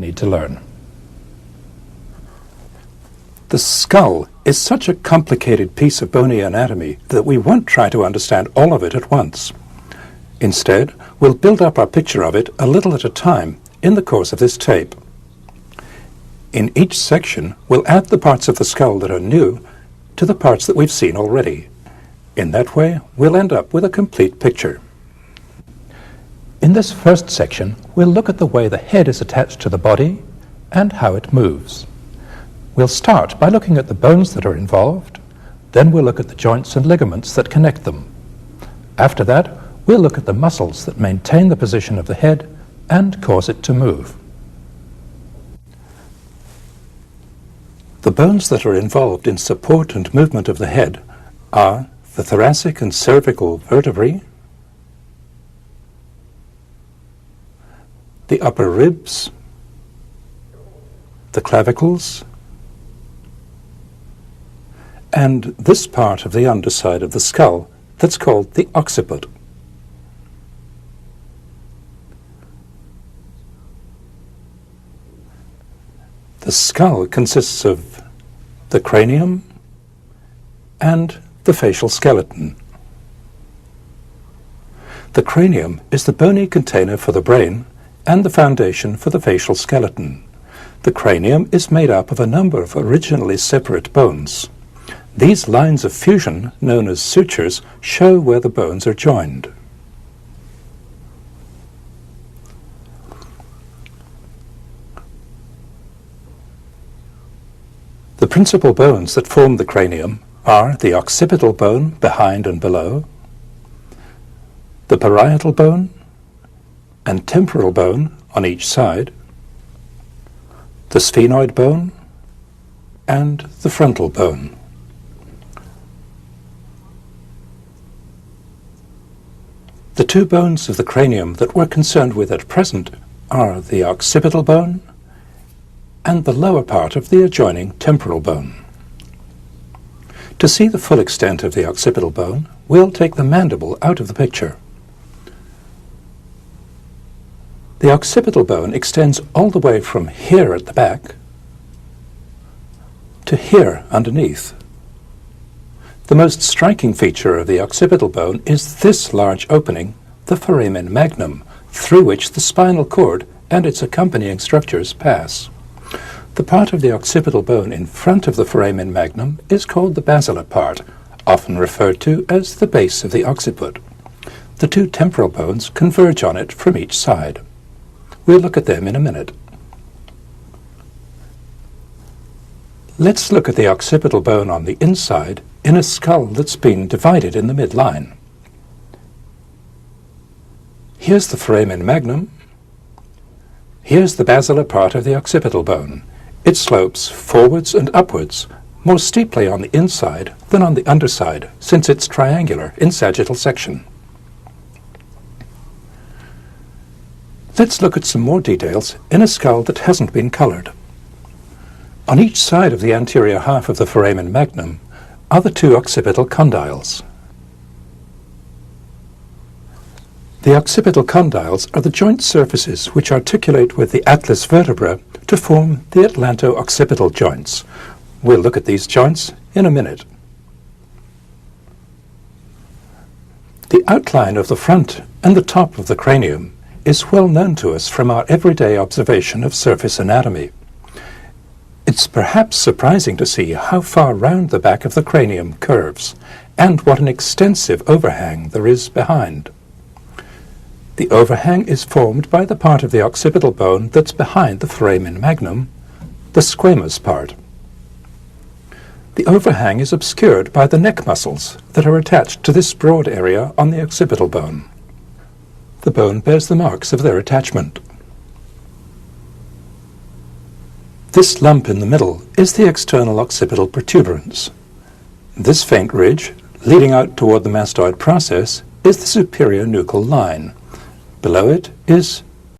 need to learn. The skull is such a complicated piece of bony anatomy that we won't try to understand all of it at once. Instead, we'll build up our picture of it a little at a time in the course of this tape. In each section, we'll add the parts of the skull that are new to the parts that we've seen already. In that way, we'll end up with a complete picture. In this first section, we'll look at the way the head is attached to the body and how it moves. We'll start by looking at the bones that are involved, then we'll look at the joints and ligaments that connect them. After that, we'll look at the muscles that maintain the position of the head and cause it to move. The bones that are involved in support and movement of the head are the thoracic and cervical vertebrae, the upper ribs, the clavicles, and this part of the underside of the skull that's called the occiput. The skull consists of the cranium and the facial skeleton. The cranium is the bony container for the brain and the foundation for the facial skeleton. The cranium is made up of a number of originally separate bones. These lines of fusion, known as sutures, show where the bones are joined. The principal bones that form the cranium are the occipital bone behind and below, the parietal bone and temporal bone on each side, the sphenoid bone, and the frontal bone. The two bones of the cranium that we're concerned with at present are the occipital bone and the lower part of the adjoining temporal bone. To see the full extent of the occipital bone, we'll take the mandible out of the picture. The occipital bone extends all the way from here at the back to here underneath. The most striking feature of the occipital bone is this large opening, the foramen magnum, through which the spinal cord and its accompanying structures pass. The part of the occipital bone in front of the foramen magnum is called the basilar part, often referred to as the base of the occiput. The two temporal bones converge on it from each side. We'll look at them in a minute. Let's look at the occipital bone on the inside in a skull that's been divided in the midline. Here's the foramen magnum. Here's the basilar part of the occipital bone. It slopes forwards and upwards, more steeply on the inside than on the underside, since it's triangular in sagittal section. Let's look at some more details in a skull that hasn't been colored. On each side of the anterior half of the foramen magnum are the two occipital condyles. The occipital condyles are the joint surfaces which articulate with the atlas vertebra to form the atlanto-occipital joints. We'll look at these joints in a minute. The outline of the front and the top of the cranium is well known to us from our everyday observation of surface anatomy. It's perhaps surprising to see how far round the back of the cranium curves, and what an extensive overhang there is behind. The overhang is formed by the part of the occipital bone that's behind the foramen magnum, the squamous part. The overhang is obscured by the neck muscles that are attached to this broad area on the occipital bone. The bone bears the marks of their attachment. This lump in the middle is the external occipital protuberance. This faint ridge, leading out toward the mastoid process, is the superior nuchal line. Below it is